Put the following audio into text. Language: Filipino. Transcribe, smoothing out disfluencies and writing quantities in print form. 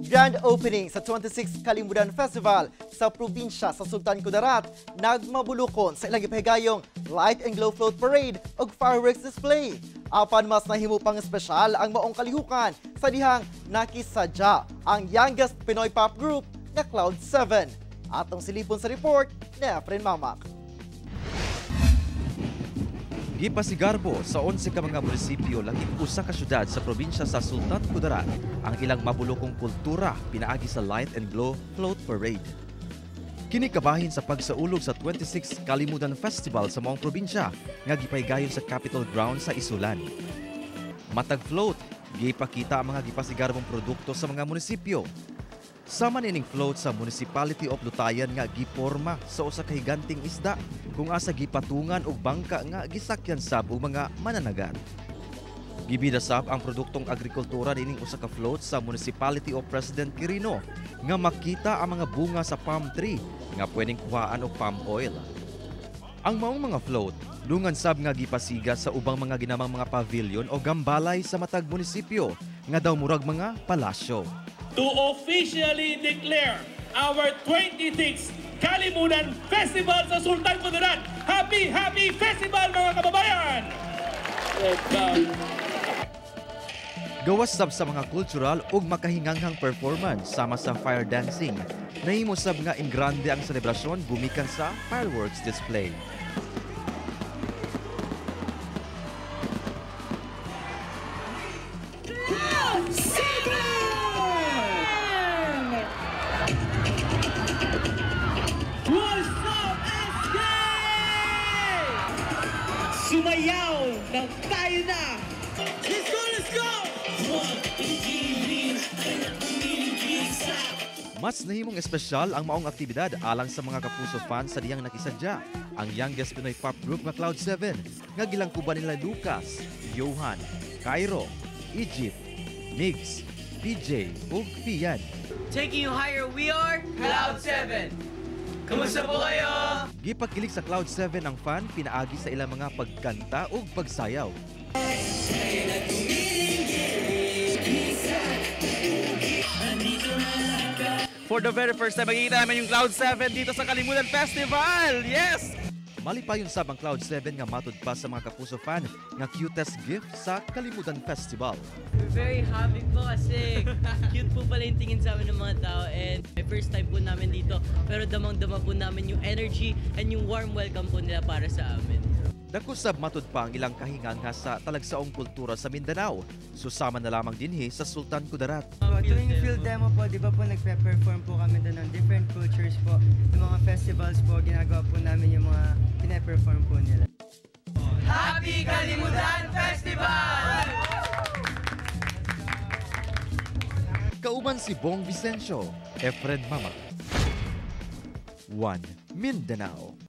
Grand opening sa 26th Kalimudan Festival sa probinsya sa Sultan Kudarat nagmabulukon sa ilang gipahigayong Light and Glow Float Parade ug fireworks display. Apan mas nahimo pang espesyal ang maong kalihukan sa dihang nakisadya ang youngest Pinoy pop group na Cloud7. Atong silipon sa report ni Efren Mamak. Gipasigarbo sa 11 ka mga munisipyo langit usa ka syudad sa probinsya sa Sultan Kudarat ang ilang mabulokong kultura pinaagi sa Light and Glow Float Parade. Kini kabahin sa pagsaulog sa 26th Kalimudan Festival sa maong probinsya nga gipaygayon sa Capitol Ground sa Isulan. Matag float, gipakita ang mga gipasigarbong produkto sa mga munisipyo. Sama nining float sa Municipality of Lutayan nga giporma sa usa ka higanting isda kung asa gipatungan og bangka nga gisakyan sab og mga mananagat. Gibida sab ang produktong agrikultura nining usa ka float sa Municipality of President Quirino nga makita ang mga bunga sa palm tree nga pwedeng kuhaan og palm oil. Ang maong mga float dungan sab nga gipasiga sa ubang mga ginamang mga pavilion o gambalay sa matag munisipyo nga daw murag mga palasyo. To officially declare our 26th Kalimudan Festival sa Sultan Kudarat. Happy, happy festival mga kababayan! Gawas sab sa mga cultural ug makahinganghang performance sama sa fire dancing. Nahimo sab nga ingrande ang selebrasyon gumikan sa fireworks display. Sumayaw ng tayo na! Let's go, let's go! Mas nahimong espesyal ang maong aktibidad alang sa mga kapuso fans sa diyang nakisadya. Ang youngest Pinoy pop group nga Cloud7 nga gilangkuban nila Lucas, Johan, Cairo, Egypt, Migs, PJ ug Fian. Taking you higher, we are Cloud7. Kumusta po kayo? Gipakilig sa Cloud7 ang fan pinaagi sa ilang mga pagkanta ug pagsayaw. For the very first time, makikita namin yung Cloud7 dito sa Kalimudan Festival! Yes! Malipayon sab ang Cloud7 nga matud pa sa mga kapuso fan nga cutest gift sa Kalimudan Festival. We're very happy po kasi cute po pala yung tingin sa amin ng mga tao and my first time po namin dito pero damang-dama po namin yung energy and yung warm welcome po nila para sa amin. Dako sab matud pa ang ilang kahinganga sa talagsaong kultura sa Mindanao. Susama na lamang dinhi sa Sultan Kudarat. Tuwing field demo po, di ba po nagpe-perform po kami doon ng different cultures po. Yung mga festivals po, ginagawa po namin yung mga pine-perform po nila. Happy Kalimudan Festival! Kauban si Bong Vicencio, Efren Mamak. 1 Mindanao.